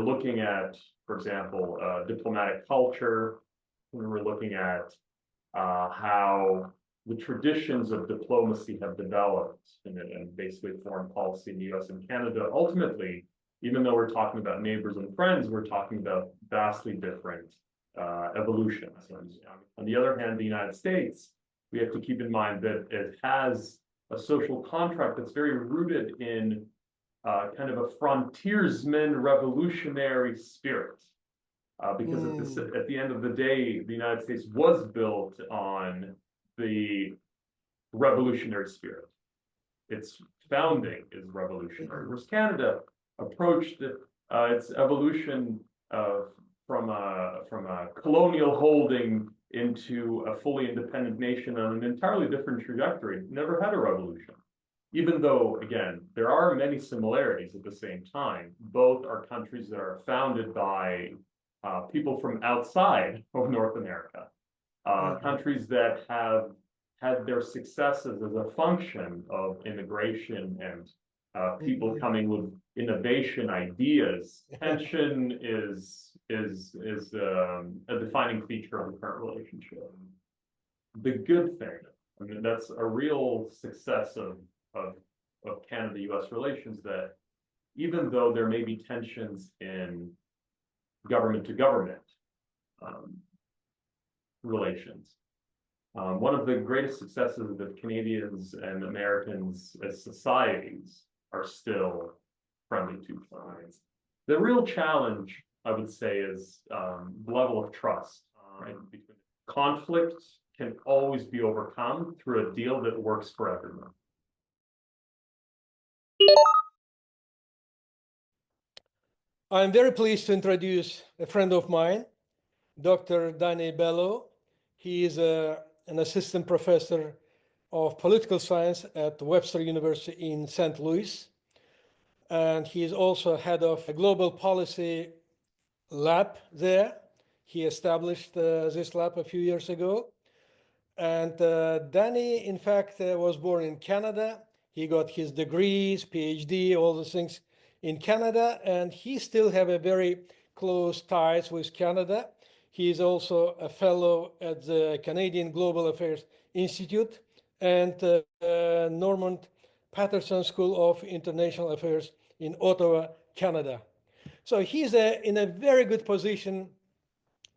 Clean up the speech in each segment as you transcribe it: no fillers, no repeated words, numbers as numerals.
we're looking at, for example, diplomatic culture, when we're looking at how the traditions of diplomacy have developed and basically foreign policy in the US and Canada, ultimately, even though we're talking about neighbors and friends, we're talking about vastly different evolutions. And on the other hand, the United States, we have to keep in mind that it has a social contract that's very rooted in kind of a frontiersman revolutionary spirit. Because at the end of the day, the United States was built on the revolutionary spirit. Its founding is revolutionary, whereas Canada approached its evolution from a colonial holding into a fully independent nation on an entirely different trajectory. Never had a revolution. Even though, again, there are many similarities at the same time. Both are countries that are founded by people from outside of North America, countries that have had their successes as a function of immigration and people coming with innovation ideas. Tension is a defining feature of the current relationship. The good thing, I mean, that's a real success of Canada-US relations, that even though there may be tensions in government to government relations, one of the greatest successes that Canadians and Americans as societies are still friendly to sides. The real challenge, I would say, is the level of trust. Right? Conflict can always be overcome through a deal that works for everyone. I'm very pleased to introduce a friend of mine, Dr. Dani Belo. He is an assistant professor of political science at Webster University in St. Louis. And he is also head of a global policy lab there. He established this lab a few years ago. And Dani, in fact, was born in Canada. He got his degrees, PhD, all those things in Canada, and he still have a very close ties with Canada. He is also a fellow at the Canadian Global Affairs Institute and Normand Paterson School of International Affairs in Ottawa, Canada. So he's in a very good position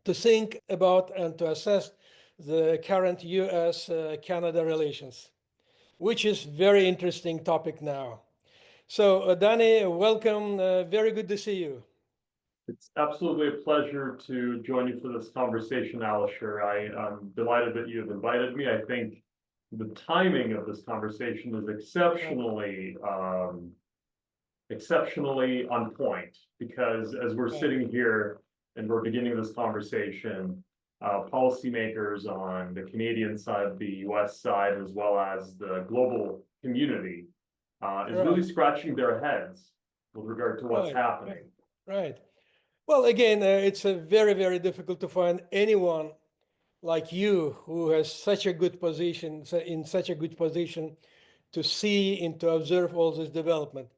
to think about and to assess the current US-Canada relations, which is very interesting topic now. So Dani, welcome. Very good to see you. It's absolutely a pleasure to join you for this conversation, Alisher. I'm delighted that you have invited me. I think the timing of this conversation is exceptionally on point, because as we're sitting here and we're beginning this conversation, policymakers on the Canadian side, the US side, as well as the global community is really scratching their heads with regard to what's happening. Right. Well, again, it's a very, very difficult to find anyone like you who has such a good position, in such a good position to see and to observe all this development.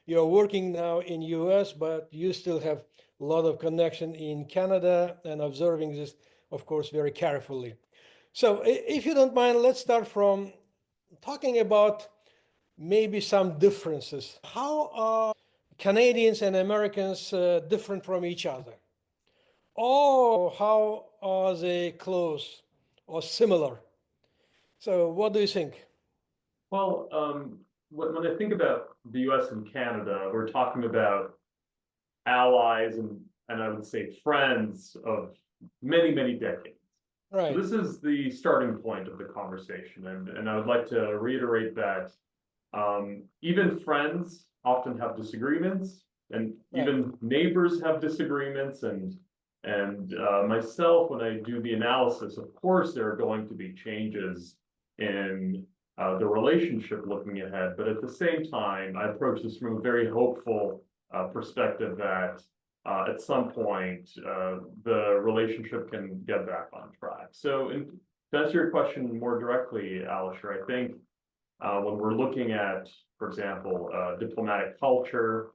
You're working now in US, but you still have a lot of connection in Canada and observing this, of course, very carefully. So if you don't mind, let's start from talking about maybe some differences. How are Canadians and Americans different from each other? Or how are they close or similar? So what do you think? Well, when I think about the US and Canada, we're talking about allies and I would say friends of many, many decades. Right. So this is the starting point of the conversation. And I would like to reiterate that even friends often have disagreements, and even neighbors have disagreements. And myself, when I do the analysis, of course, there are going to be changes in the relationship looking ahead. But at the same time, I approach this from a very hopeful perspective that at some point, the relationship can get back on track. So to answer your question more directly, Alisher, I think when we're looking at, for example, diplomatic culture,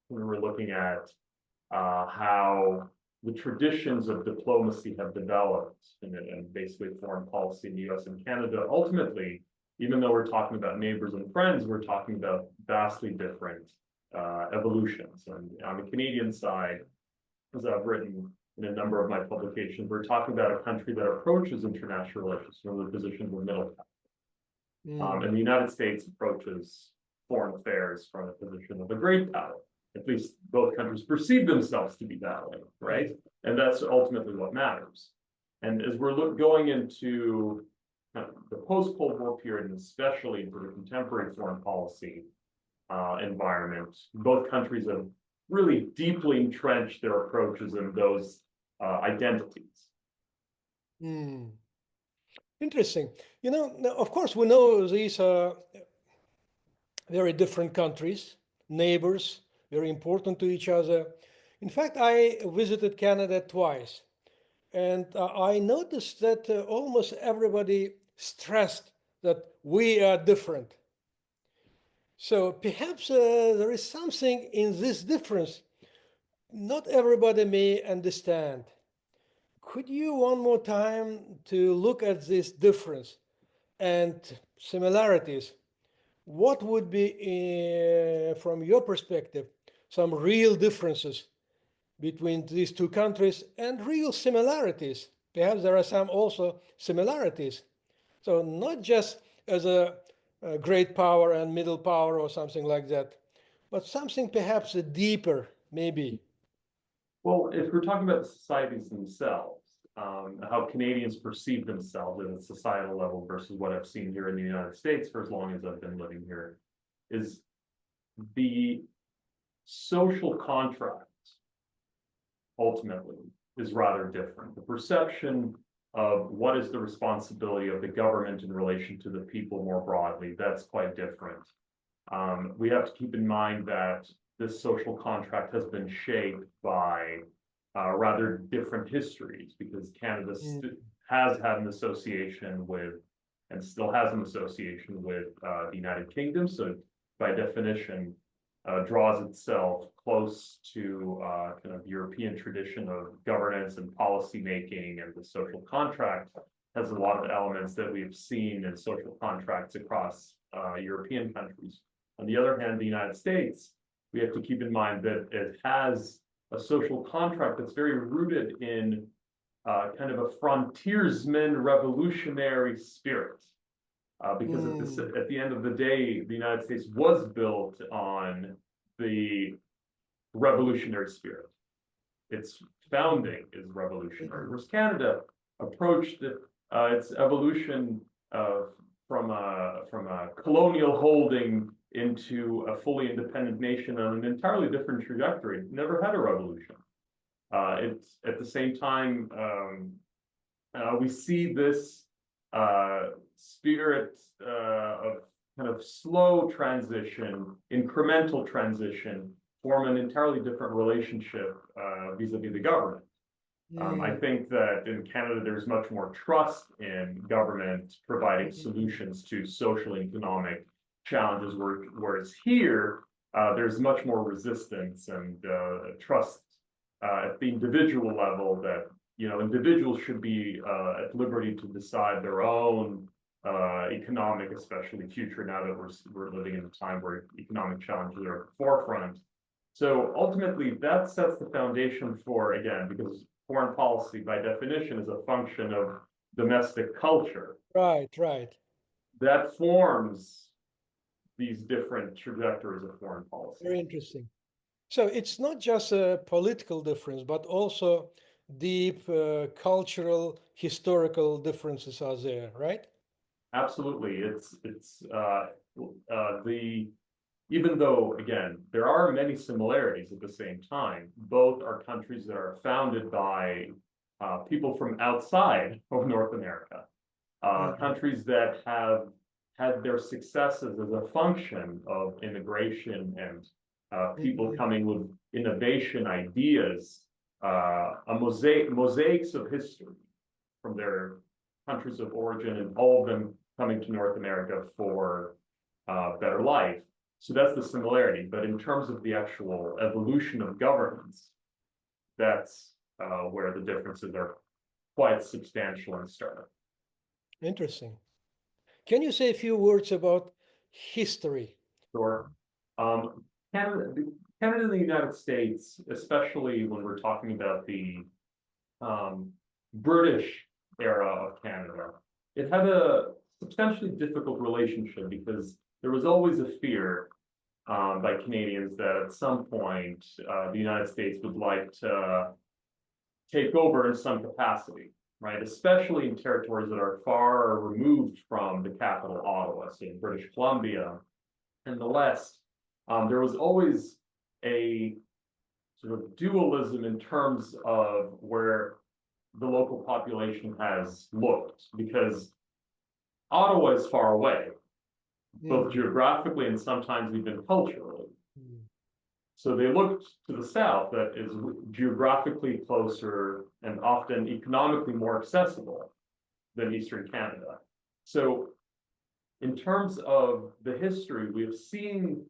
when we're looking at how the traditions of diplomacy have developed and basically foreign policy in the US and Canada. Ultimately, even though we're talking about neighbors and friends, we're talking about vastly different evolutions. And on the Canadian side, as I've written in a number of my publications, we're talking about a country that approaches international relations from the position of middle power. And the United States approaches foreign affairs from a position of a great power. At least both countries perceive themselves to be that way, right? And that's ultimately what matters. And as we're going into the post-Cold War period, and especially into the contemporary foreign policy environment, both countries have really deeply entrenched their approaches in those identities. Interesting. You know, of course, we know these are very different countries, neighbors, very important to each other. In fact, I visited Canada twice, and I noticed that almost everybody stressed that we are different. So perhaps there is something in this difference not everybody may understand. Could you one more time to look at this difference and similarities? What would be, from your perspective, some real differences between these two countries and real similarities? Perhaps there are some also similarities. So not just as a great power and middle power or something like that, but something perhaps deeper, maybe. Well, if we're talking about the societies themselves, how Canadians perceive themselves at a societal level versus what I've seen here in the United States for as long as I've been living here, is the social contract ultimately is rather different. The perception of what is the responsibility of the government in relation to the people more broadly, that's quite different. We have to keep in mind that this social contract has been shaped by rather different histories, because Canada has had an association with, and still has an association with, the United Kingdom. So by definition, draws itself close to kind of European tradition of governance and policy making, and the social contract has a lot of elements that we've seen in social contracts across European countries. On the other hand, the United States, we have to keep in mind that it has a social contract that's very rooted in kind of a frontiersman revolutionary spirit. Because at the end of the day, the United States was built on the revolutionary spirit. Its founding is revolutionary, whereas Canada approached its evolution from a colonial holding into a fully independent nation on an entirely different trajectory. It never had a revolution. It's at the same time, we see this spirit of kind of slow transition, incremental transition, form an entirely different relationship vis-a-vis the government. I think that in Canada, there's much more trust in government providing solutions to social and economic challenges, whereas here, there's much more resistance and trust at the individual level that, you know, individuals should be at liberty to decide their own economic, especially future, now that we're living in a time where economic challenges are at the forefront. So ultimately, that sets the foundation for, again, because foreign policy by definition is a function of domestic culture. Right, right. That forms these different trajectories of foreign policy. Very interesting. So it's not just a political difference, but also deep cultural, historical differences are there, right? Absolutely. Even though, again, there are many similarities at the same time, both are countries that are founded by people from outside of North America, countries that have had their successes as a function of immigration and people coming with innovation ideas, mosaics of history from their countries of origin, and all of them coming to North America for better life. So that's the similarity. But in terms of the actual evolution of governance, that's where the differences are quite substantial and stark. Interesting. Can you say a few words about history? Sure. Canada, Canada and the United States, especially when we're talking about the British era of Canada, it had a substantially difficult relationship because there was always a fear by Canadians that at some point the United States would like to take over in some capacity, right? Especially in territories that are far removed from the capital, Ottawa, say in British Columbia and the West. There was always a sort of dualism in terms of where the local population has looked, because Ottawa is far away, both geographically and sometimes even culturally. So they looked to the south, that is geographically closer and often economically more accessible than Eastern Canada. So in terms of the history, we've seen,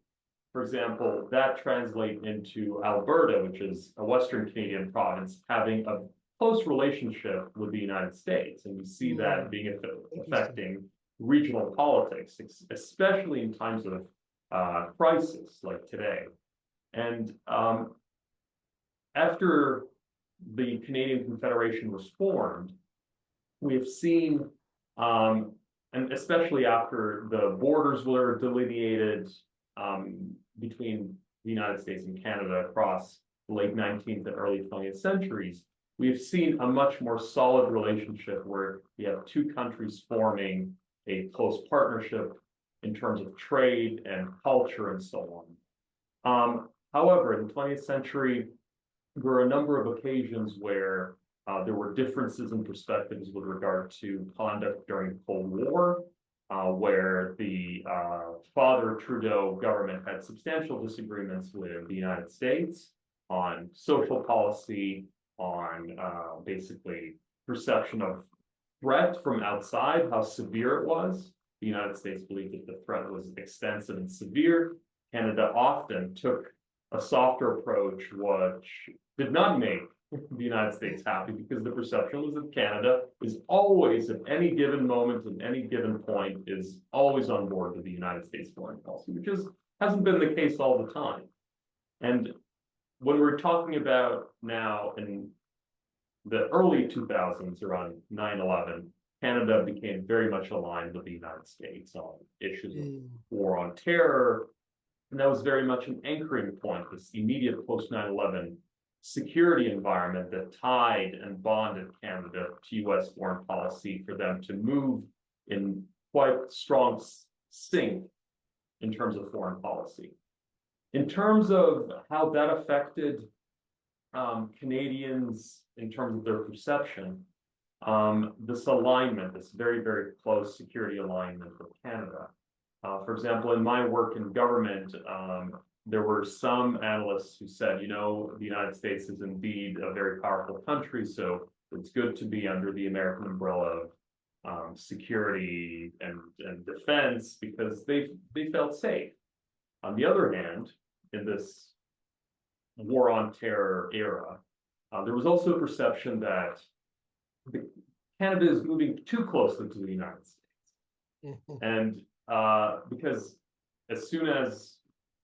for example, that translate into Alberta, which is a Western Canadian province, having a close relationship with the United States. And we see that being affecting regional politics, especially in times of crisis like today. And after the Canadian Confederation was formed, we have seen, and especially after the borders were delineated between the United States and Canada across the late 19th and early 20th centuries, we have seen a much more solid relationship where we have two countries forming a close partnership in terms of trade and culture and so on. However, in the 20th century, there were a number of occasions where there were differences in perspectives with regard to conduct during the Cold War, where the Father Trudeau government had substantial disagreements with the United States on social policy, on basically perception of threat from outside, how severe it was. The United States believed that the threat was extensive and severe. Canada often took a softer approach, which did not make the United States happy, because the perception was that Canada is always, at any given moment, at any given point, is always on board with the United States foreign policy, which hasn't been the case all the time. And when we're talking about now in the early 2000s, around 9/11, Canada became very much aligned with the United States on issues of war on terror. And that was very much an anchoring point, this immediate post 9/11 security environment that tied and bonded Canada to US foreign policy for them to move in quite strong sync in terms of foreign policy. In terms of how that affected Canadians in terms of their perception, this alignment, this very, very close security alignment with Canada. For example, in my work in government, there were some analysts who said, you know, the United States is indeed a very powerful country, so it's good to be under the American umbrella of security and defense, because they felt safe. On the other hand, in this war on terror era, there was also a perception that Canada is moving too closely to the United States. And because as soon as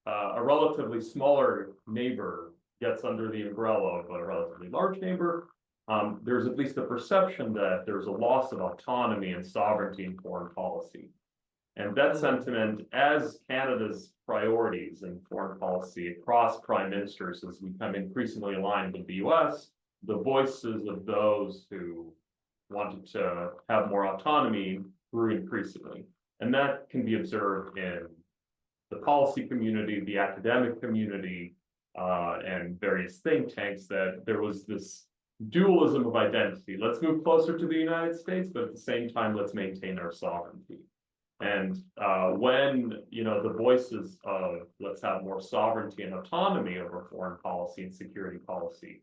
a relatively smaller neighbor gets under the umbrella of a relatively large neighbor, there's at least a perception that there's a loss of autonomy and sovereignty in foreign policy. And that sentiment, as Canada's priorities in foreign policy across prime ministers has become increasingly aligned with the US, the voices of those who wanted to have more autonomy grew increasingly. And that can be observed in the policy community, the academic community, and various think tanks, that there was this dualism of identity. Let's move closer to the United States, but at the same time, let's maintain our sovereignty. And when, you know, the voices of let's have more sovereignty and autonomy over foreign policy and security policy,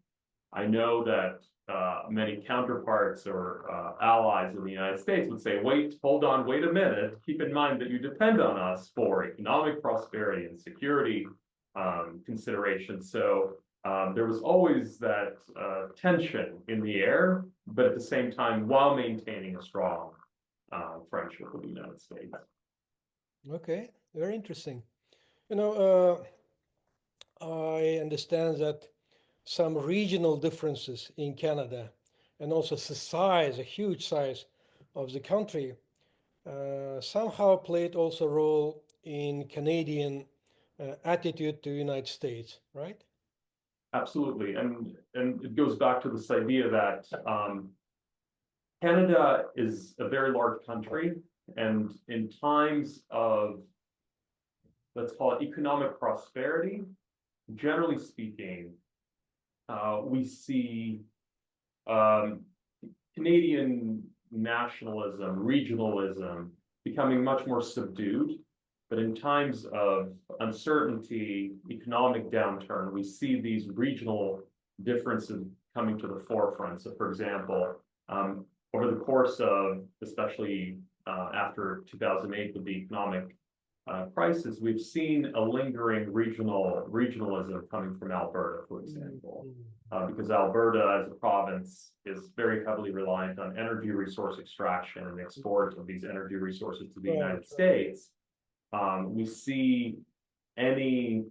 I know that many counterparts or allies in the United States would say, wait, hold on, wait a minute. Keep in mind that you depend on us for economic prosperity and security considerations. So there was always that tension in the air, but at the same time, while maintaining a strong friendship with the United States. Okay, very interesting. You know, I understand that some regional differences in Canada and also the size, a huge size of the country, somehow played also a role in Canadian attitude to the United States, right? Absolutely, and it goes back to this idea that Canada is a very large country, and in times of, let's call it, economic prosperity, generally speaking, we see Canadian nationalism, regionalism becoming much more subdued. But in times of uncertainty, economic downturn, we see these regional differences coming to the forefront. So, for example, over the course of, especially after 2008 with the economic crisis, we've seen a lingering regionalism coming from Alberta, for example, because Alberta as a province is very heavily reliant on energy resource extraction and export of these energy resources to the United States. We see any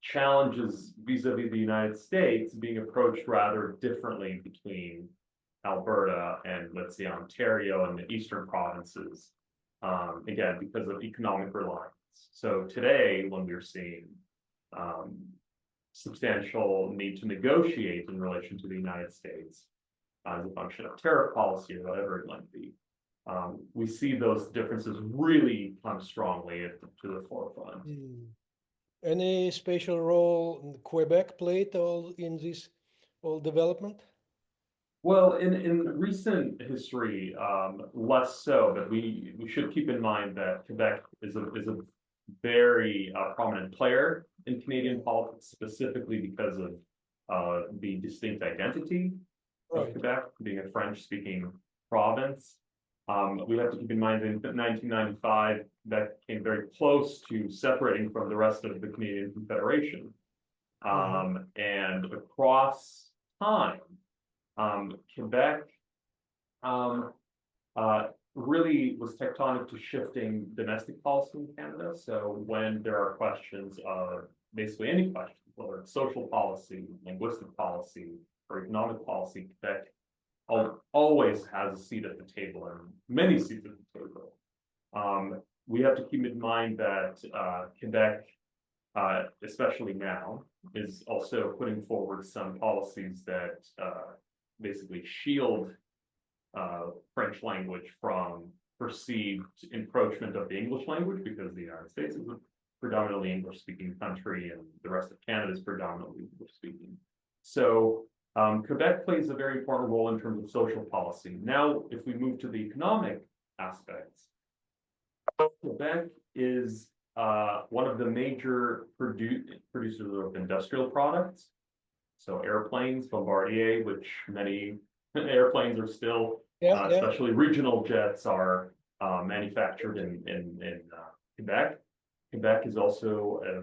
challenges vis-a-vis the United States being approached rather differently between Alberta and, let's say, Ontario and the eastern provinces, again, because of economic reliance. So today, when we're seeing substantial need to negotiate in relation to the United States as a function of tariff policy or whatever it might be, we see those differences really come strongly to the forefront. Any special role Quebec played in this whole development? Well, in recent history, less so, but we should keep in mind that Quebec is a very prominent player in Canadian politics, specifically because of the distinct identity of Quebec, being a French-speaking province. We have to keep in mind that in 1995, that came very close to separating from the rest of the Canadian Confederation. And across time, Quebec really was tectonic to shifting domestic policy in Canada. So when there are questions of basically any question, whether it's social policy, linguistic policy, or economic policy, Quebec always has a seat at the table, and many seats at the table. We have to keep in mind that Quebec, especially now, is also putting forward some policies that basically shield French language from perceived encroachment of the English language, because the United States is a predominantly English-speaking country and the rest of Canada is predominantly English-speaking. So Quebec plays a very important role in terms of social policy. Now, if we move to the economic aspects, Quebec is one of the major producers of industrial products. So airplanes, Bombardier, which many airplanes are still, especially regional jets, are manufactured in Quebec. Quebec is also a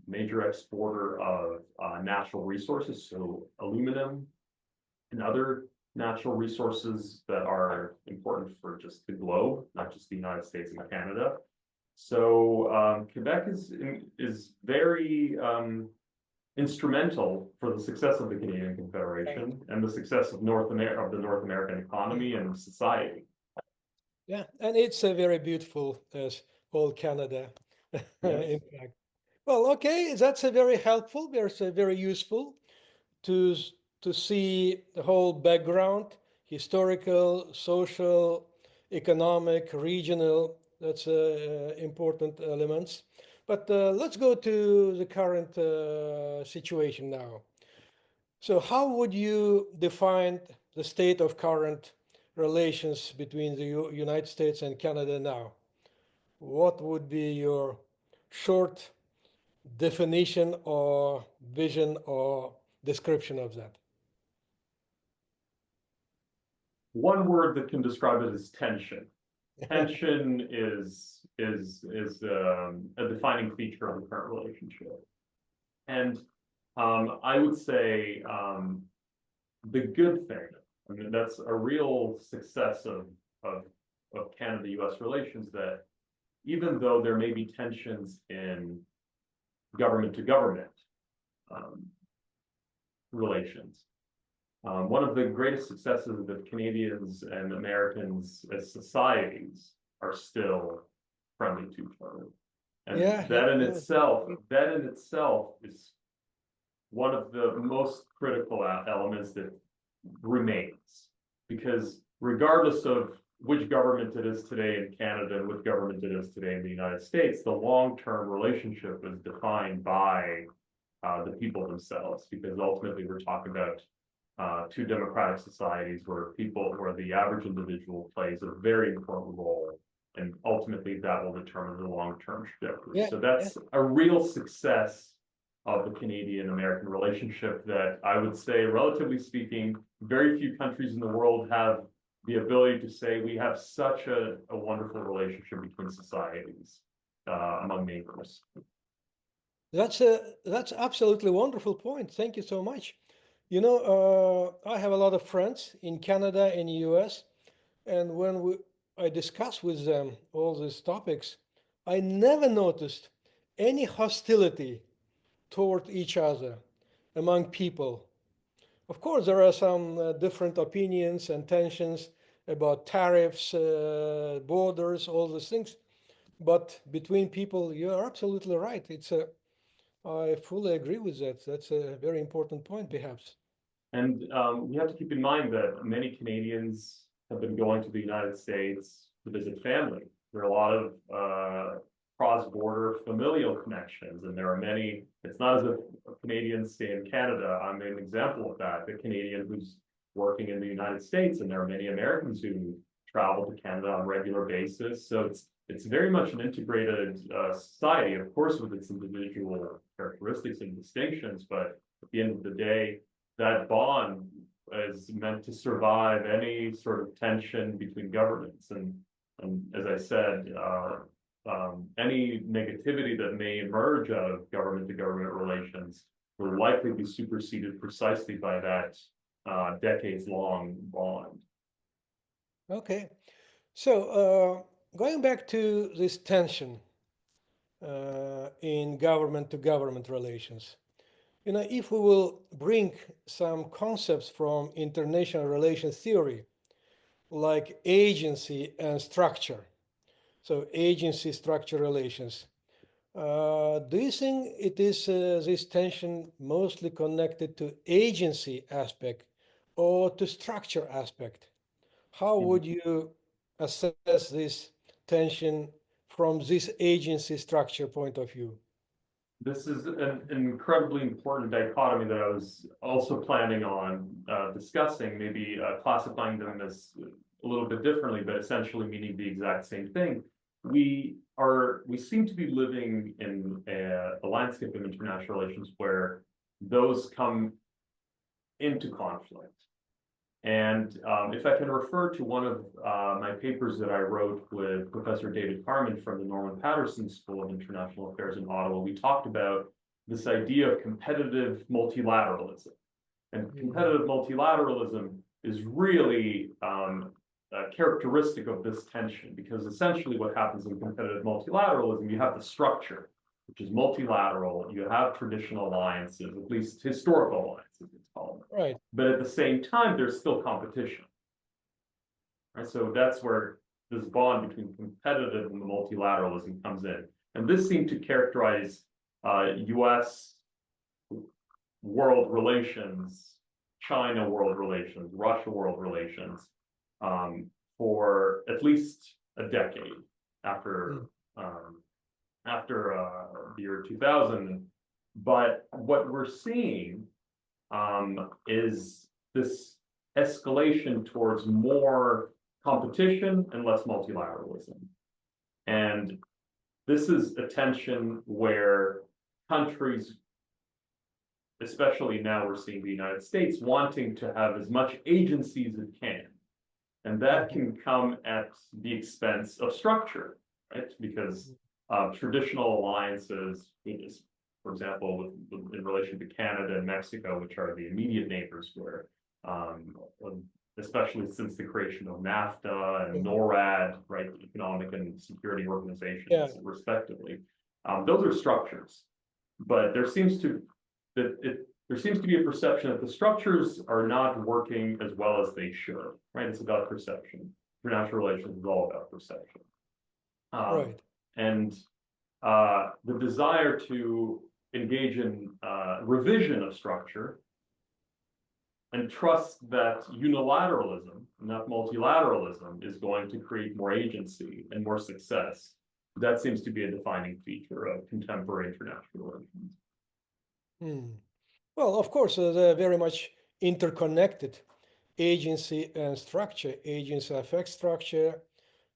major exporter of natural resources, so aluminum and other natural resources that are important for just the globe, not just the United States and Canada. So Quebec is very instrumental for the success of the Canadian Confederation and the success of the North American economy and society. Yeah, and it's a very beautiful as whole Canada. In fact, well, okay, that's a very helpful. There's a very useful to see the whole background, historical, social, economic, regional. That's important elements. But let's go to the current situation now. So, how would you define the state of current relations between the United States and Canada now? What would be your short definition or vision or description of that? One word that can describe it is tension. Tension is a defining feature of the current relationship. And I would say the good thing, I mean, that's a real success of, of Canada-US relations, that even though there may be tensions in government to government relations, one of the greatest successes is that Canadians and Americans as societies are still friendly to each other. And Yeah, that in yeah. itself is one of the most critical elements that remains. Because regardless of which government it is today in Canada and which government it is today in the United States, the long-term relationship is defined by the people themselves, because ultimately we're talking about two democratic societies where the average individual plays a very important role, and ultimately that will determine the long-term trajectory. Yeah, So that's a real success of the Canadian-American relationship that I would say, relatively speaking, very few countries in the world have the ability to say we have such a wonderful relationship between societies among neighbors. That's absolutely wonderful point. Thank you so much. You know, I have a lot of friends in Canada and US, and when I discuss with them all these topics, I never noticed any hostility toward each other among people. Of course, there are some different opinions and tensions about tariffs, borders, all these things. But between people, you are absolutely right. I fully agree with that. That's a very important point, perhaps. And we have to keep in mind that many Canadians have been going to the United States to visit family. There are a lot of cross-border familial connections, and there are many. It's not as if Canadians stay in Canada. I'm an example of that. The Canadian who's working in the United States, and there are many Americans who travel to Canada on a regular basis. So it's very much an integrated society, of course, with its individual characteristics and distinctions. But at the end of the day, that bond is meant to survive any sort of tension between governments. And as I said, any negativity that may emerge out of government to government relations will likely be superseded precisely by that decades-long bond. Okay. So going back to this tension in government to government relations, you know, if we will bring some concepts from international relations theory, like agency and structure, so agency structure relations, do you think it is this tension mostly connected to agency aspect or to structure aspect? How would you assess this tension from this agency structure point of view? This is an incredibly important dichotomy that I was also planning on discussing, maybe classifying them as a little bit differently, but essentially meaning the exact same thing. We seem to be living in a landscape of international relations where those come into conflict. And if I can refer to one of my papers that I wrote with Professor David Carman from the Norman Paterson School of International Affairs in Ottawa, we talked about this idea of competitive multilateralism. And competitive multilateralism is really a characteristic of this tension, because essentially what happens in competitive multilateralism, you have the structure, which is multilateral. You have traditional alliances, at least historical alliances, it's called. Right. But at the same time, there's still competition. Right? So that's where this bond between competitive and the multilateralism comes in. And this seemed to characterize US world relations, China world relations, Russia world relations for at least a decade after the year 2000. But what we're seeing is this escalation towards more competition and less multilateralism. And this is a tension where countries, especially now we're seeing the United States, wanting to have as much agency as it can. And that can come at the expense of structure, right? Because traditional alliances, for example, in relation to Canada and Mexico, which are the immediate neighbors, where especially since the creation of NAFTA and NORAD, right, economic and security organizations, respectively, those are structures. But there seems to be a perception that the structures are not working as well as they should, right? It's about perception. International relations is all about perception. Right. And the desire to engage in revision of structure and trust that unilateralism, not multilateralism, is going to create more agency and more success. That seems to be a defining feature of contemporary international relations. Well, of course, they're very much interconnected. Agency and structure. Agency affects structure,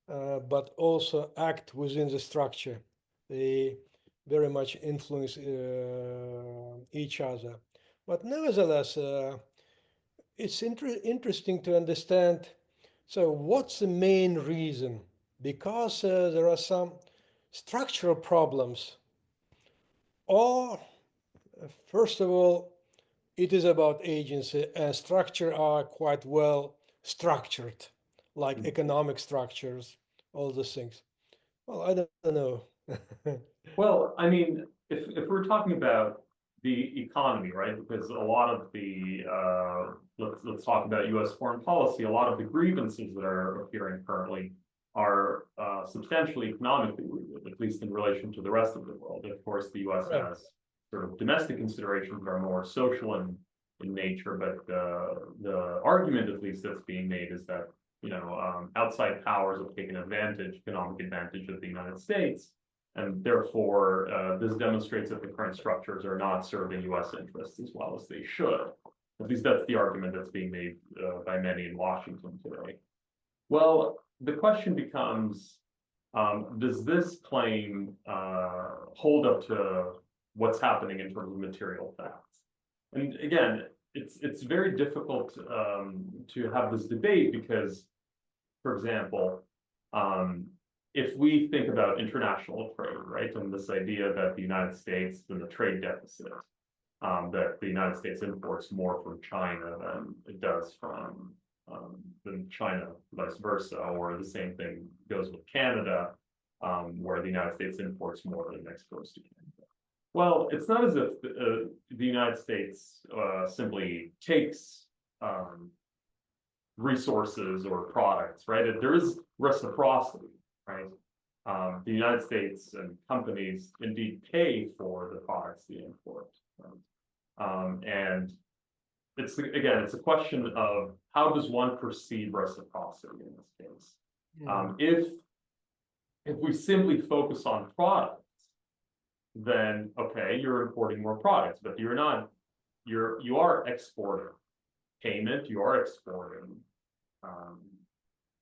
but also act within the structure. They very much influence each other. But nevertheless, it's interesting to understand. So what's the main reason? Because there are some structural problems. Or, first of all, it is about agency, and structure are quite well structured, like economic structures, all those things. Well, I don't know. Well, I mean, if we're talking about the economy, right? Because a lot of the let's talk about U.S. foreign policy. A lot of the grievances that are appearing currently are substantially economically rooted, at least in relation to the rest of the world. Of course, the U.S. has sort of domestic considerations that are more social in nature, but the argument, at least, that's being made is that outside powers have taken economic advantage of the United States. And therefore, this demonstrates that the current structures are not serving U.S. interests as well as they should. At least that's the argument that's being made by many in Washington today. Well, the question becomes, does this claim hold up to what's happening in terms of material facts? And again, it's very difficult to have this debate because, for example, if we think about international trade, right, and this idea that the United States in the trade deficit, that the United States imports more from China than it does from China, vice versa, or the same thing goes with Canada, where the United States imports more than exports to Canada. Well, it's not as if the United States simply takes resources or products, right? There is reciprocity. Right. The United States and companies indeed pay for the products they import. Right? And it's a question of how does one perceive reciprocity in this case? If we simply focus on products, then okay, you're importing more products, but you are exporting payment, you are exporting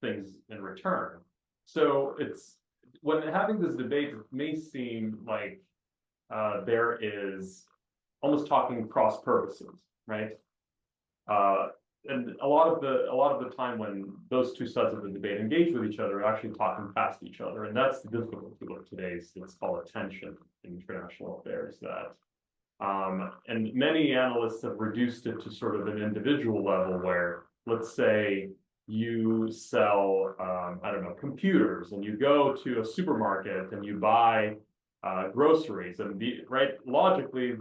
things in return. So when having this debate, it may seem like there is almost talking cross purposes, right? And a lot of the time when those two sides of the debate engage with each other, are actually talking past each other, and that's the difficulty of today's, let's call it, tension in international affairs. That and many analysts have reduced it to sort of an individual level, where let's say you sell, I don't know, computers, and you go to a supermarket and you buy groceries, and logically,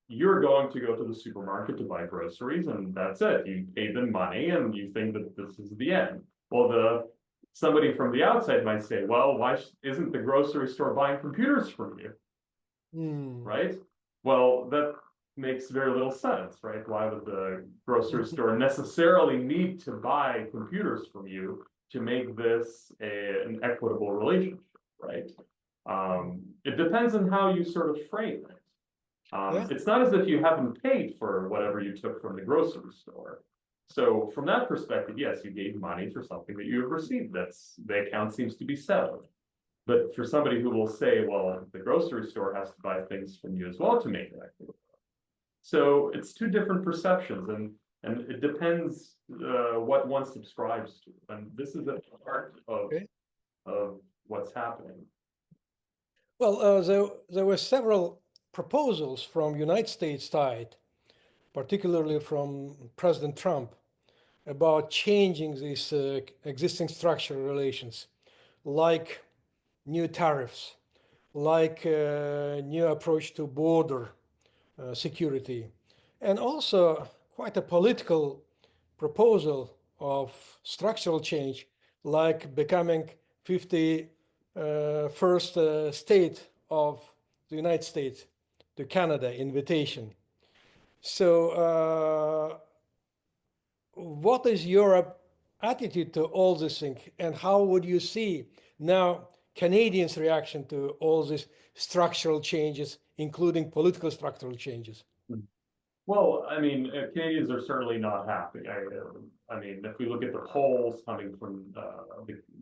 you're going to go to the supermarket to buy groceries, and that's it. You pay them money, and you think that this is the end. Well, somebody from the outside might say, well, why isn't the grocery store buying computers from you? Right? Well, that makes very little sense, right? Why would the grocery store necessarily need to buy computers from you to make this an equitable relationship, right? It depends on how you sort of frame it. It's not as if you haven't paid for whatever you took from the grocery store. So from that perspective, yes, you gave money for something that you have received. The account seems to be settled. But for somebody who will say, well, the grocery store has to buy things from you as well to make it equitable. So it's two different perceptions, and it depends what one subscribes to. And this is a part of what's happening. Well, there were several proposals from United States side, particularly from President Trump, about changing these existing structural relations, like new tariffs, like new approach to border security, and also quite a political proposal of structural change, like becoming 51st state of the United States to Canada invitation. So what is your attitude to all this thing, and how would you see now Canadians' reaction to all these structural changes, including political structural changes? Well, I mean, Canadians are certainly not happy. I mean, if we look at the polls coming from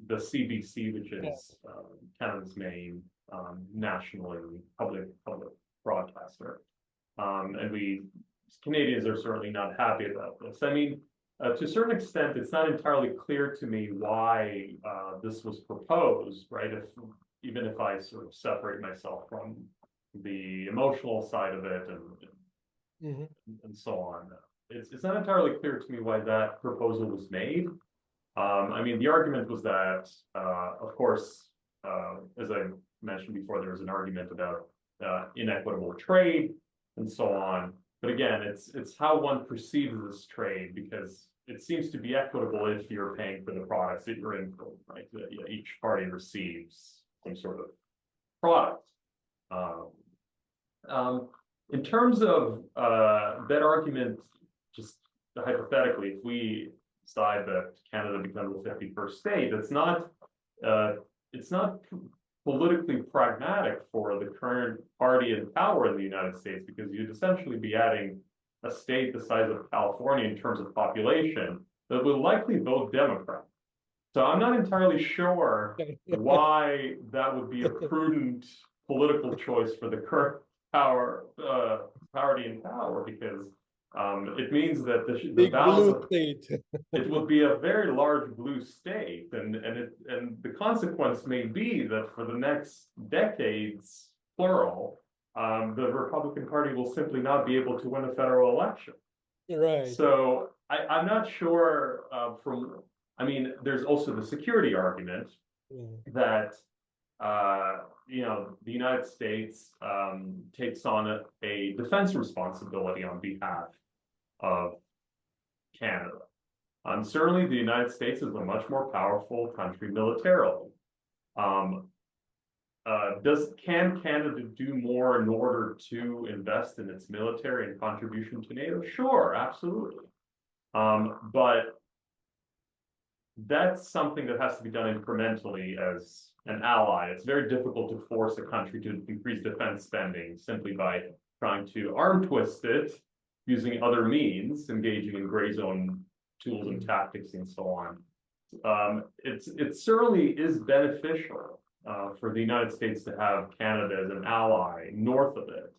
the CBC, which is Canada's main nationally public broadcaster, and Canadians are certainly not happy about this. I mean, to a certain extent, it's not entirely clear to me why this was proposed, right? Even if I sort of separate myself from the emotional side of it and so on, it's not entirely clear to me why that proposal was made. I mean, the argument was that, of course, as I mentioned before, there was an argument about inequitable trade and so on. But again, it's how one perceives this trade, because it seems to be equitable if you're paying for the products that you're importing, right? Each party receives some sort of product. In terms of that argument, just hypothetically, if we decide that Canada becomes the 51st state, it's not politically pragmatic for the current party in power in the United States, because you'd essentially be adding a state the size of California in terms of population that would likely vote Democrat. So I'm not entirely sure why that would be a prudent political choice for the current party in power, because it means that the balance of, it would be a very large blue state, and the consequence may be that for the next decades, plural, the Republican Party will simply not be able to win a federal election. Right. So I'm not sure I mean, there's also the security argument that the United States takes on a defense responsibility on behalf of Canada. Certainly, the United States is a much more powerful country militarily. Can Canada do more in order to invest in its military and contribution to NATO? Sure, absolutely. But that's something that has to be done incrementally as an ally. It's very difficult to force a country to increase defense spending simply by trying to arm twist it using other means, engaging in gray zone tools and tactics and so on. It certainly is beneficial for the United States to have Canada as an ally north of it,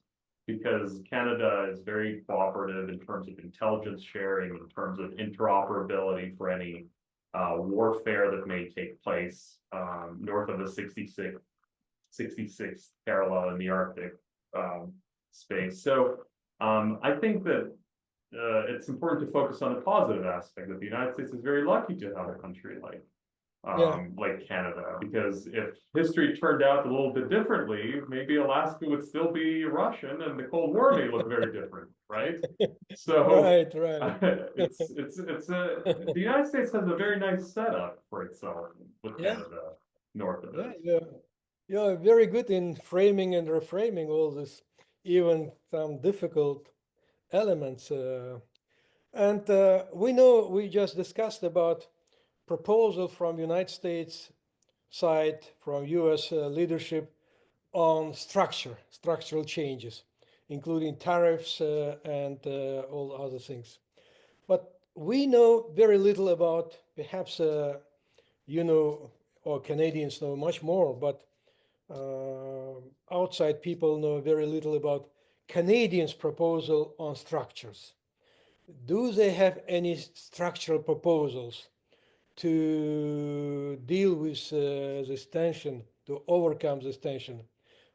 because Canada is very cooperative in terms of intelligence sharing, in terms of interoperability for any warfare that may take place north of the 66th parallel in the Arctic space. So I think that it's important to focus on the positive aspect, that the United States is very lucky to have a country like Canada, because if history turned out a little bit differently, maybe Alaska would still be Russian and the Cold War may look very different, right? So right. the United States has a very nice setup for itself with Canada north of it. You're very good in framing and reframing all this, even some difficult elements. And we know, we just discussed about proposal from United States side, from US leadership on structural changes, including tariffs and all other things. But we know very little about, perhaps or Canadians know much more, but outside people know very little about Canadians' proposal on structures. Do they have any structural proposals to deal with this tension, to overcome this tension?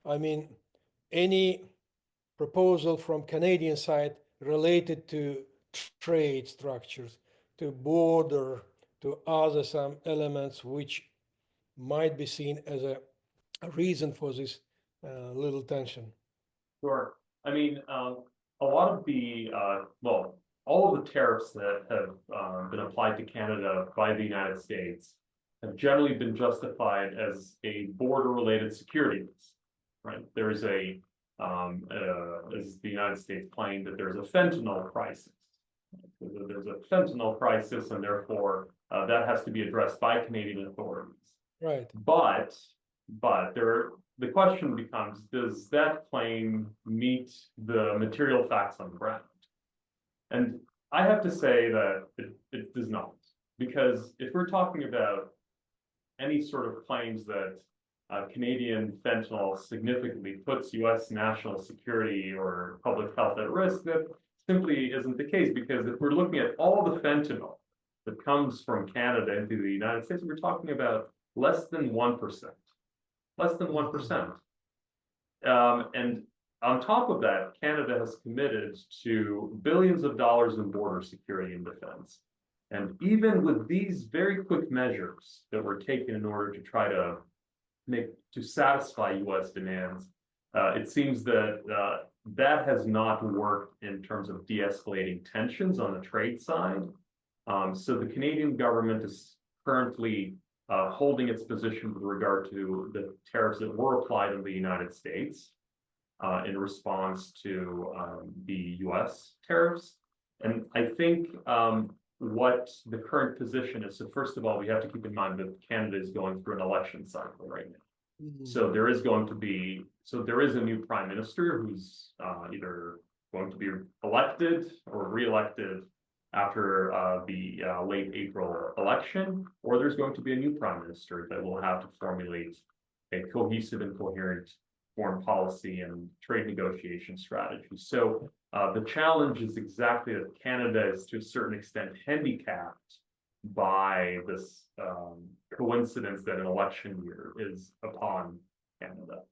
I mean, any proposal from Canadian side related to trade structures, to border, to other some elements which might be seen as a reason for this little tension. Sure. I mean, a lot of the, well, all of the tariffs that have been applied to Canada by the United States have generally been justified as a border-related security risk, right? There's a, as the United States claimed, that there's a fentanyl crisis. There's a fentanyl crisis, and therefore that has to be addressed by Canadian authorities. Right. But the question becomes, does that claim meet the material facts on the ground? And I have to say that it does not, because if we're talking about any sort of claims that Canadian fentanyl significantly puts U.S. national security or public health at risk, that simply isn't the case, because if we're looking at all the fentanyl that comes from Canada into the United States, we're talking about less than 1%. Less than 1%. And on top of that, Canada has committed to billions of dollars in border security and defense. And even with these very quick measures that were taken in order to try to satisfy U.S. demands, it seems that that has not worked in terms of de-escalating tensions on the trade side. So the Canadian government is currently holding its position with regard to the tariffs that were applied in the United States in response to the U.S. tariffs. And I think what the current position is, so first of all, we have to keep in mind that Canada is going through an election cycle right now. So there is a new prime minister who's either going to be elected or re-elected after the late April election, or there's going to be a new prime minister that will have to formulate a cohesive and coherent foreign policy and trade negotiation strategy. So the challenge is exactly that Canada is to a certain extent handicapped by this coincidence that an election year is upon Canada.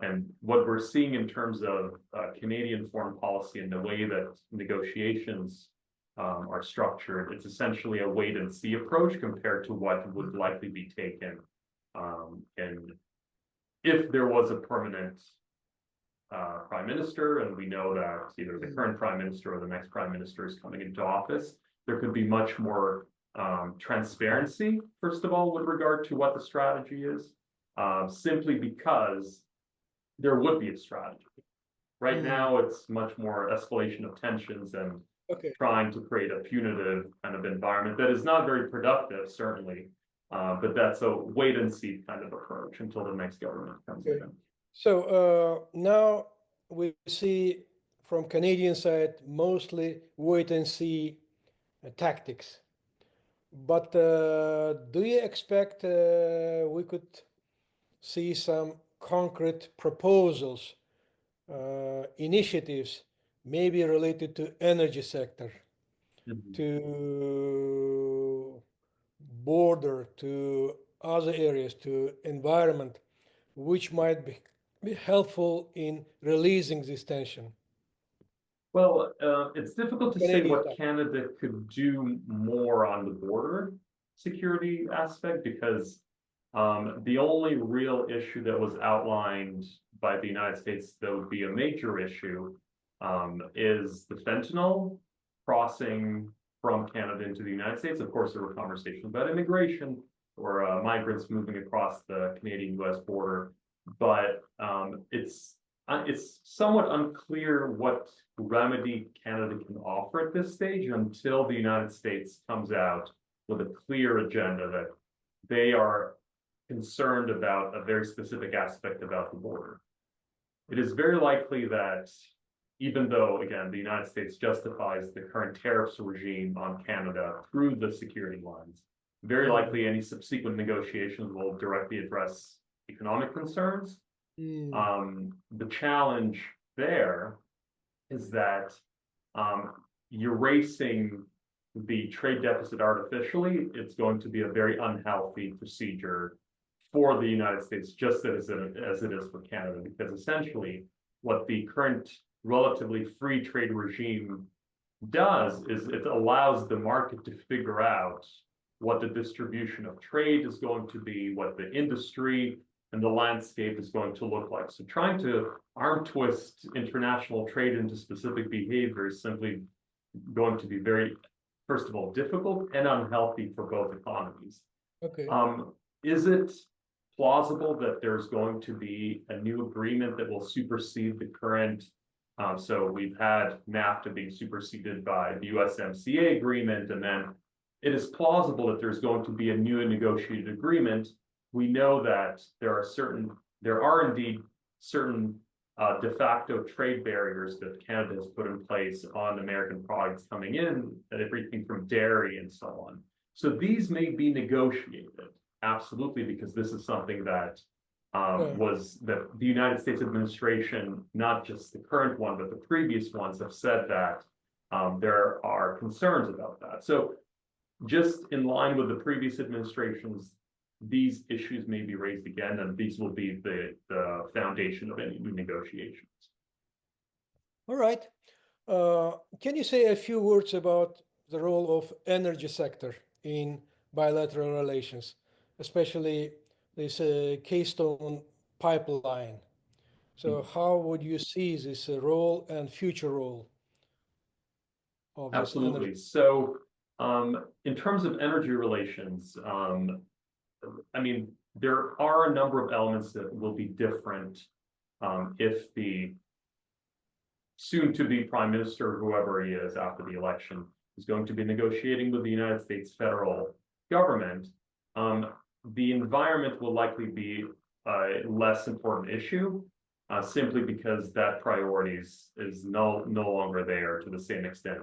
And what we're seeing in terms of Canadian foreign policy and the way that negotiations are structured, it's essentially a wait and see approach compared to what would likely be taken. And if there was a permanent prime minister, and we know that either the current prime minister or the next prime minister is coming into office, there could be much more transparency, first of all, with regard to what the strategy is, simply because there would be a strategy. Right now, it's much more escalation of tensions and trying to create a punitive kind of environment that is not very productive, certainly, but that's a wait and see kind of approach until the next government comes in. So now we see from Canadian side mostly wait and see tactics. But do you expect we could see some concrete proposals, initiatives, maybe related to energy sector, to border, to other areas, to environment, which might be helpful in releasing this tension? Well, it's difficult to say what Canada could do more on the border security aspect, because the only real issue that was outlined by the United States that would be a major issue is the fentanyl crossing from Canada into the United States. Of course, there were conversations about immigration or migrants moving across the Canadian-US border, but it's somewhat unclear what remedy Canada can offer at this stage until the United States comes out with a clear agenda that they are concerned about a very specific aspect about the border. It is very likely that even though, again, the United States justifies the current tariffs regime on Canada through the security lines, very likely any subsequent negotiations will directly address economic concerns. The challenge there is that you're raising the trade deficit artificially. It's going to be a very unhealthy procedure for the United States, just as it is for Canada, because essentially what the current relatively free trade regime does is it allows the market to figure out what the distribution of trade is going to be, what the industry and the landscape is going to look like. So trying to arm twist international trade into specific behavior is simply going to be very, first of all, difficult and unhealthy for both economies. Okay. Is it plausible that there's going to be a new agreement that will supersede the current? So we've had NAFTA being superseded by the USMCA agreement, and then it is plausible that there's going to be a new negotiated agreement. We know that there are indeed certain de facto trade barriers that Canada has put in place on American products coming in, and everything from dairy and so on. So these may be negotiated, absolutely, because this is something that was that the United States administration, not just the current one, but the previous ones have said that there are concerns about that. So just in line with the previous administrations, these issues may be raised again, and these will be the foundation of any new negotiations. All right. Can you say a few words about the role of energy sector in bilateral relations, especially this Keystone pipeline? So how would you see this role and future role of this energy? Absolutely. So in terms of energy relations, I mean, there are a number of elements that will be different if the soon-to-be prime minister, whoever he is after the election, is going to be negotiating with the United States federal government. The environment will likely be a less important issue, simply because that priority is no longer there to the same extent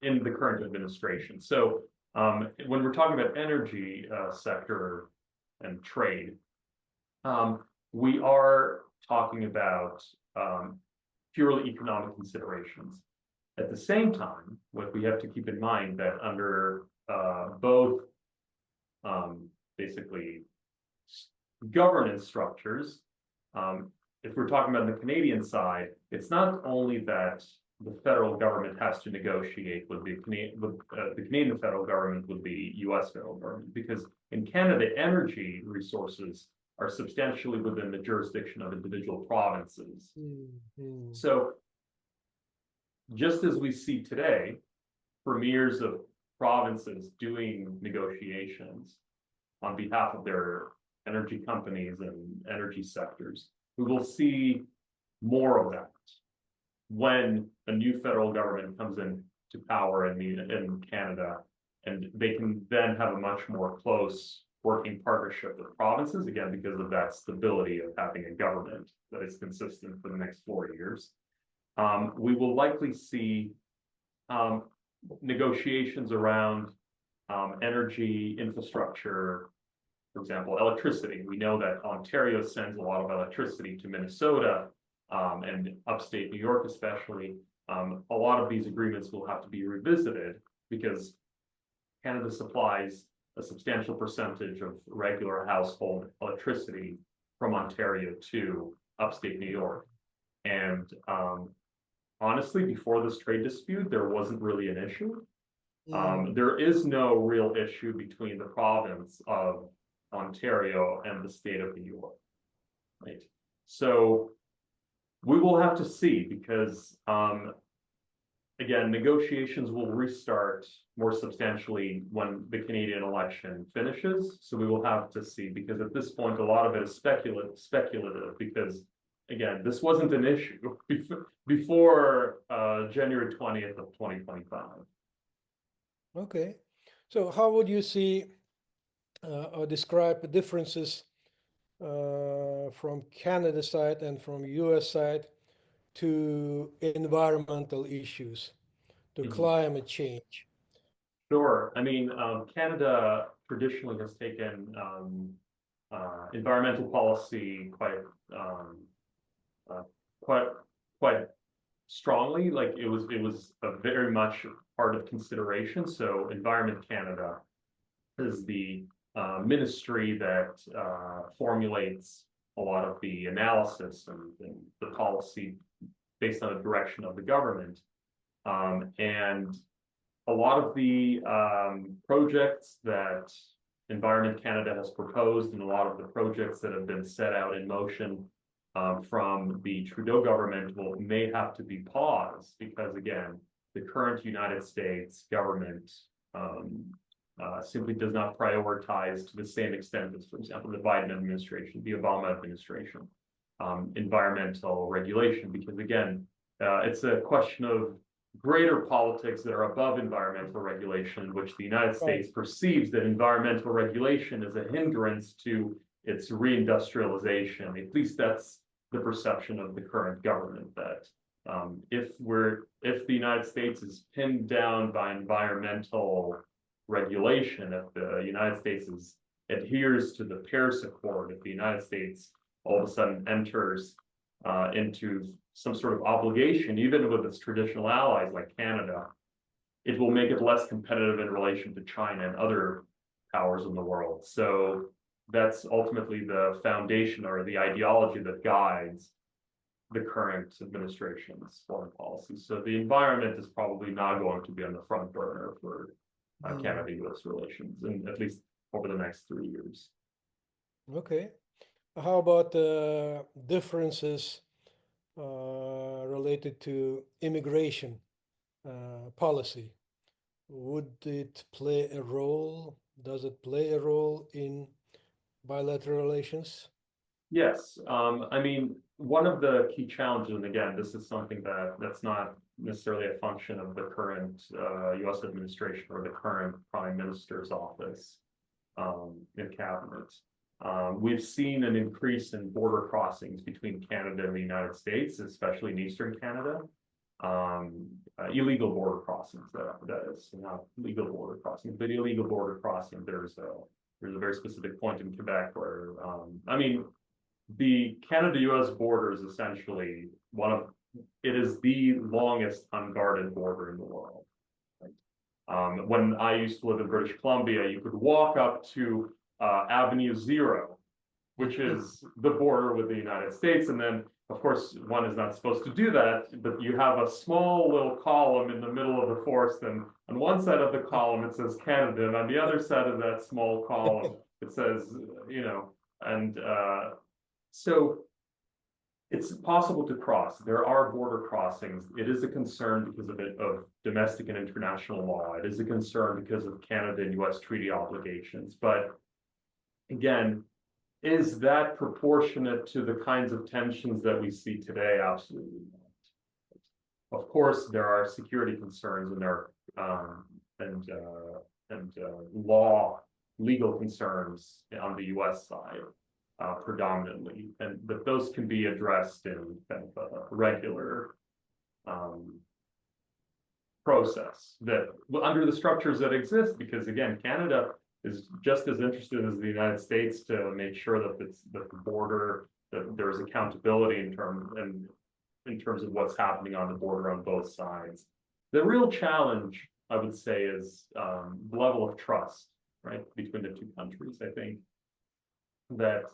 in the current administration. So when we're talking about energy sector and trade, we are talking about purely economic considerations. At the same time, what we have to keep in mind that under both basically governance structures, if we're talking about the Canadian side, it's not only that the federal government has to negotiate with the Canadian federal government with the US federal government, because in Canada, energy resources are substantially within the jurisdiction of individual provinces. Mm-hmm. So just as we see today, premiers of provinces doing negotiations on behalf of their energy companies and energy sectors, we will see more of that when a new federal government comes in to power in Canada, and they can then have a much more close working partnership with provinces, again, because of that stability of having a government that is consistent for the next 4 years. We will likely see negotiations around energy infrastructure, for example, electricity. We know that Ontario sends a lot of electricity to Minnesota and upstate New York especially. A lot of these agreements will have to be revisited because Canada supplies a substantial percentage of regular household electricity from Ontario to upstate New York. And honestly, before this trade dispute, there wasn't really an issue. There is no real issue between the province of Ontario and the state of New York, right? So we will have to see, because again, negotiations will restart more substantially when the Canadian election finishes. So we will have to see, because at this point, a lot of it is speculative, because again, this wasn't an issue before January 20th of 2025. Okay. So how would you see or describe the differences from Canada side and from US side to environmental issues, to climate change? Sure. I mean, Canada traditionally has taken environmental policy quite strongly. Like it was a very much part of consideration. So Environment Canada is the ministry that formulates a lot of the analysis and the policy based on the direction of the government. And a lot of the projects that Environment Canada has proposed and a lot of the projects that have been set out in motion from the Trudeau government may have to be paused because, again, the current United States government simply does not prioritize to the same extent as, for example, the Biden administration, the Obama administration, environmental regulation, because again, it's a question of greater politics that are above environmental regulation, in which the United States perceives that environmental regulation is a hindrance to its reindustrialization. At least that's the perception of the current government, that if the United States is pinned down by environmental regulation, if the United States adheres to the Paris Accord, if the United States all of a sudden enters into some sort of obligation, even with its traditional allies like Canada, it will make it less competitive in relation to China and other powers in the world. So that's ultimately the foundation or the ideology that guides the current administration's foreign policy. So the environment is probably not going to be on the front burner for Canada-US relations, and at least over the next 3 years. Okay. How about differences related to immigration policy? Would it play a role? Does it play a role in bilateral relations? Yes. I mean, one of the key challenges, and again, this is something that's not necessarily a function of the current US administration or the current Prime Minister's office in cabinet. We've seen an increase in border crossings between Canada and the United States, especially in Eastern Canada. Illegal border crossings, that is, not legal border crossings, but illegal border crossing. There's a very specific point in Quebec where, I mean, the Canada-US border is essentially it is the longest unguarded border in the world. Right? When I used to live in British Columbia, you could walk up to Avenue Zero, which is the border with the United States. And then, of course, one is not supposed to do that, but you have a small little column in the middle of the forest. And on one side of the column, it says Canada. And on the other side of that small column, it says, so it's possible to cross. There are border crossings. It is a concern because of domestic and international law. It is a concern because of Canada and US treaty obligations. But again, is that proportionate to the kinds of tensions that we see today? Absolutely not. Of course, there are security concerns and there are legal concerns on the US side. Predominantly, but those can be addressed in kind of a regular process that under the structures that exist, because again, Canada is just as interested as the United States to make sure that the border, that there's accountability in terms of what's happening on the border on both sides. The real challenge, I would say, is the level of trust, right, between the two countries. I think that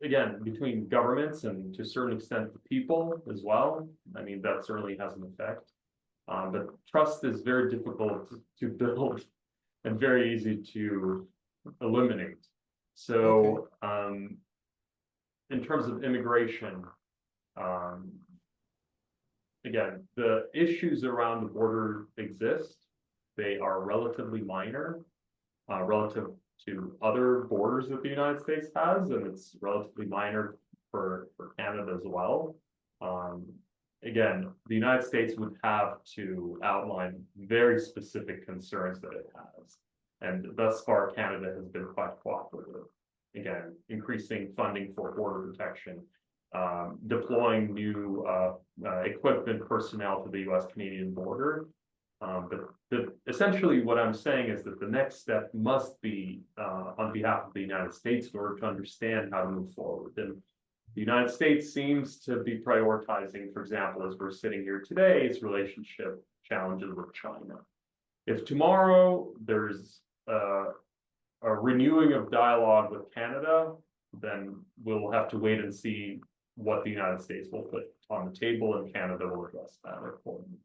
again, between governments and to a certain extent the people as well. I mean, that certainly has an effect. But trust is very difficult to build and very easy to eliminate. So in terms of immigration, again, the issues around the border exist. They are relatively minor relative to other borders that the United States has, and it's relatively minor for Canada as well. Again, the United States would have to outline very specific concerns that it has. And thus far, Canada has been quite cooperative. Again, increasing funding for border protection, deploying new equipment personnel to the US-Canadian border. But essentially what I'm saying is that the next step must be on behalf of the United States in order to understand how to move forward. And the United States seems to be prioritizing, for example, as we're sitting here today, its relationship challenges with China. If tomorrow there's a renewing of dialogue with Canada, then we'll have to wait and see what the United States will put on the table, and Canada will address that accordingly.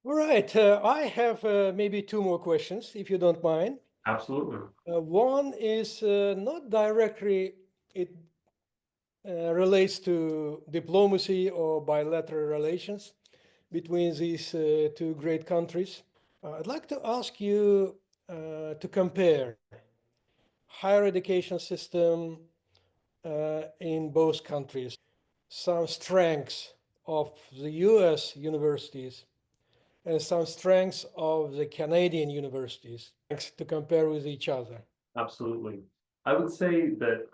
All right, I have maybe two more questions, if you don't mind. Absolutely. One is not directly, it relates to diplomacy or bilateral relations between these two great countries. I'd like to ask you to compare higher education system in both countries, some strengths of the US universities and some strengths of the Canadian universities to compare with each other. Absolutely. I would say that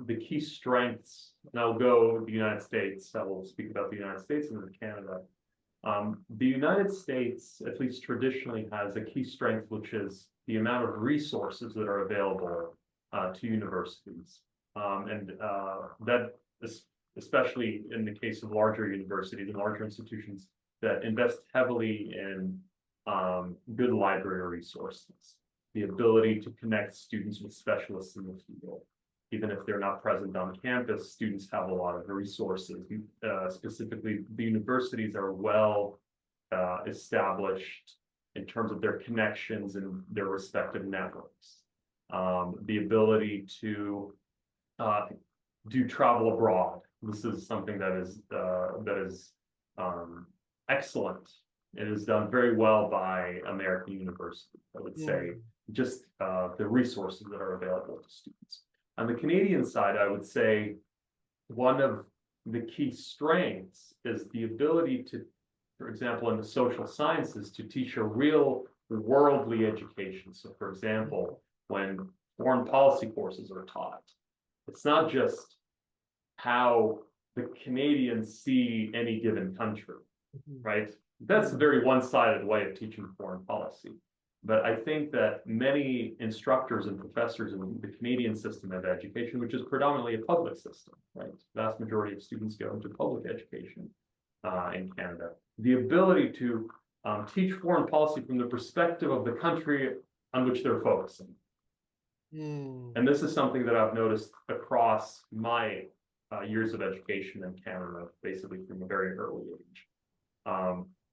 the key strengths, and I'll go the United States, I will speak about the United States and then Canada. The United States, at least traditionally, has a key strength, which is the amount of resources that are available to universities. That is especially in the case of larger universities and larger institutions that invest heavily in good library resources, the ability to connect students with specialists in the field. Even if they're not present on campus, students have a lot of resources. Specifically, the universities are well established in terms of their connections and their respective networks. The ability to do travel abroad. This is something that is excellent. It is done very well by American universities, I would say, just the resources that are available to students. On the Canadian side, I would say one of the key strengths is the ability to, for example, in the social sciences, to teach a real worldly education. So, for example, when foreign policy courses are taught, it's not just how the Canadians see any given country, right? That's a very one-sided way of teaching foreign policy. But I think that many instructors and professors in the Canadian system of education, which is predominantly a public system, right? The vast majority of students go into public education in Canada. The ability to teach foreign policy from the perspective of the country on which they're focusing. And this is something that I've noticed across my years of education in Canada, basically from a very early age.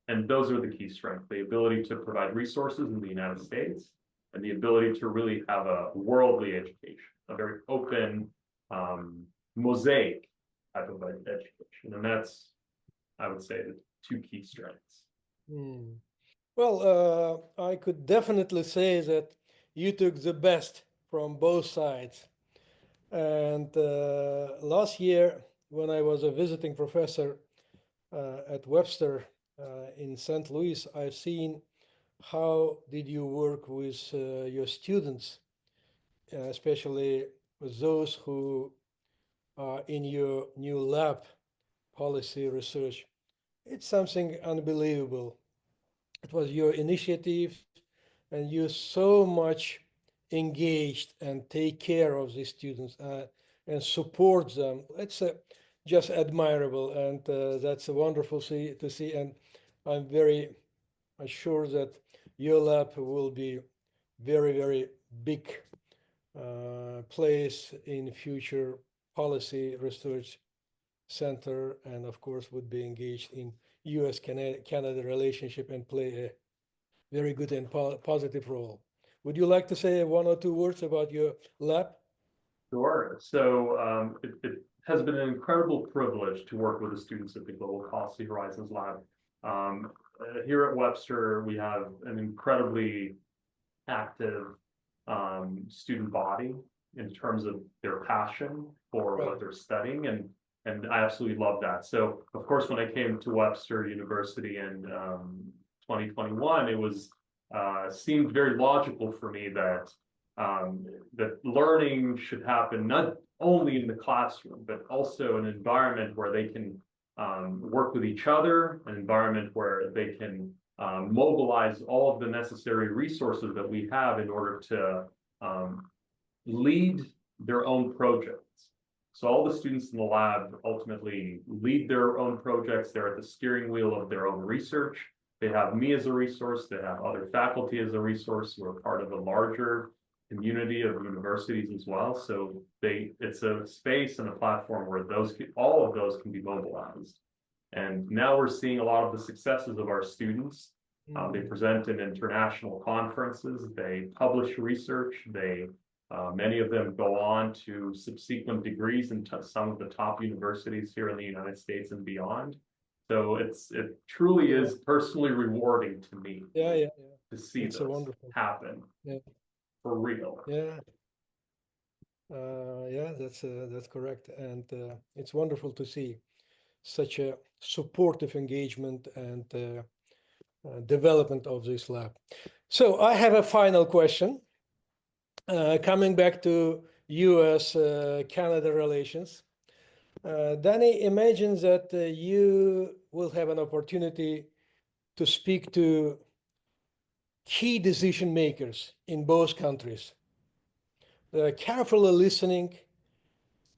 And those are the key strengths, the ability to provide resources in the United States and the ability to really have a worldly education, a very open mosaic type of education. And that's, I would say, the two key strengths. Well, I could definitely say that you took the best from both sides. And last year, when I was a visiting professor at Webster in St. Louis, I've seen how did you work with your students, especially with those who are in your new lab, policy research. It's something unbelievable. It was your initiative, and you so much engaged and take care of these students and support them. It's just admirable, and that's wonderful to see. And I'm very sure that your lab will be very, very big place in future policy research center, and of course would be engaged in US-Canada relationship and play a very good and positive role. Would you like to say one or two words about your lab? Sure. So it has been an incredible privilege to work with the students at the Global Policy Horizons Lab. Here at Webster, we have an incredibly active student body in terms of their passion for what they're studying, and I absolutely love that. So, of course, when I came to Webster University in 2021, it was seemed very logical for me that that learning should happen not only in the classroom, but also an environment where they can work with each other, an environment where they can mobilize all of the necessary resources that we have in order to lead their own projects. So all the students in the lab ultimately lead their own projects. They're at the steering wheel of their own research. They have me as a resource. They have other faculty as a resource who are part of a larger community of universities as well. So it's a space and a platform where all of those can be mobilized. And now we're seeing a lot of the successes of our students. They present in international conferences, they publish research, many of them go on to subsequent degrees in some of the top universities here in the United States and beyond. So it truly is personally rewarding to me to see this happen for real. That's correct. And it's wonderful to see such a supportive engagement and development of this lab. So I have a final question. Coming back to US-Canada relations, Dani imagines that you will have an opportunity to speak to key decision makers in both countries. Carefully listening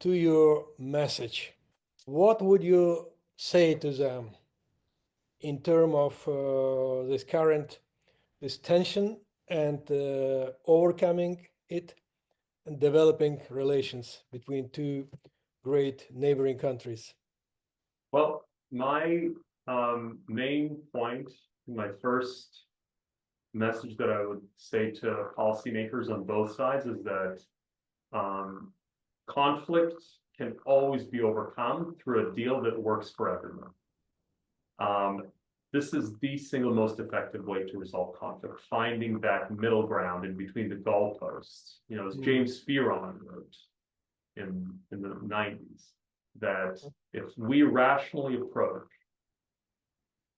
to your message. What would you say to them in terms of this tension and overcoming it and developing relations between two great neighboring countries? Well, my main point, my first message that I would say to policymakers on both sides is that conflict can always be overcome through a deal that works for everyone. This is the single most effective way to resolve conflict, finding that middle ground in between the goalposts. You know, as James Fearon wrote in the 90s, that if we rationally approach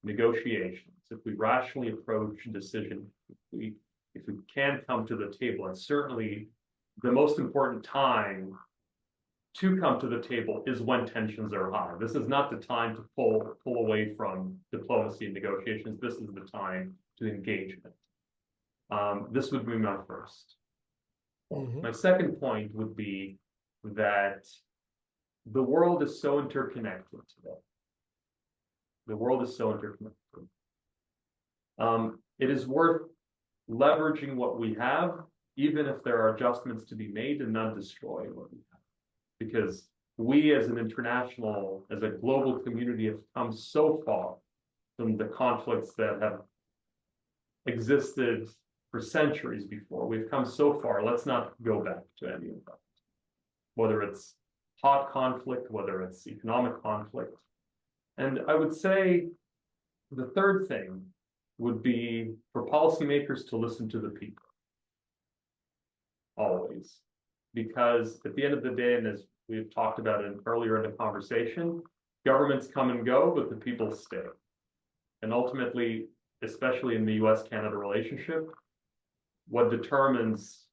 negotiations, if we rationally approach decision, if we can come to the table, and certainly the most important time to come to the table is when tensions are high. This is not the time to pull away from diplomacy and negotiations. This is the time to engage in it. This would be my first. My second point would be that the world is so interconnected today. The world is so interconnected. It is worth leveraging what we have, even if there are adjustments to be made, and not destroy what we have. Because we as a global community have come so far from the conflicts that have existed for centuries before. We've come so far, let's not go back to any of that. Whether it's hot conflict, whether it's economic conflict. And I would say the third thing would be for policymakers to listen to the people. Always. Because at the end of the day, and as we've talked about earlier in the conversation, governments come and go, but the people stay. And ultimately, especially in the US-Canada relationship, what determines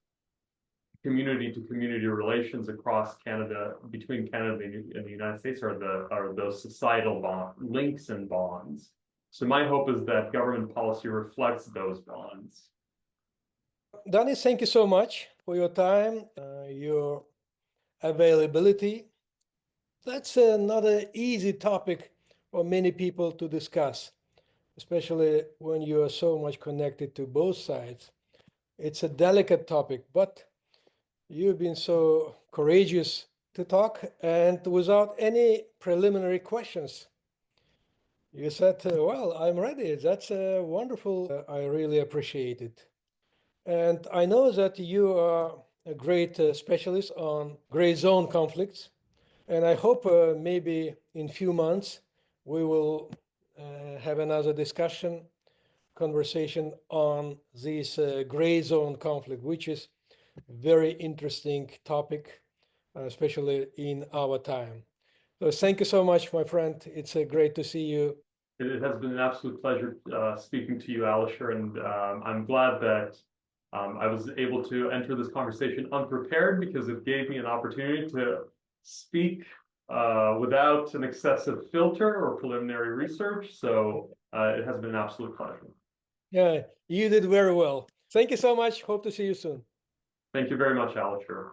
community-to-community relations across Canada, between Canada and the United States, are those societal links and bonds. So my hope is that government policy reflects those bonds. Dani, thank you so much for your time, your availability. That's not an easy topic for many people to discuss, especially when you are so much connected to both sides. It's a delicate topic, but you've been so courageous to talk, and without any preliminary questions, you said, well, I'm ready. That's wonderful. I really appreciate it. And I know that you are a great specialist on gray zone conflicts. And I hope maybe in a few months, we will have another conversation on this gray zone conflict, which is a very interesting topic, especially in our time. So thank you so much, my friend. It's great to see you. It has been an absolute pleasure speaking to you, Alisher, and I'm glad that I was able to enter this conversation unprepared, because it gave me an opportunity to speak without an excessive filter or preliminary research. So it has been an absolute pleasure. Yeah, you did very well. Thank you so much. Hope to see you soon. Thank you very much, Alisher.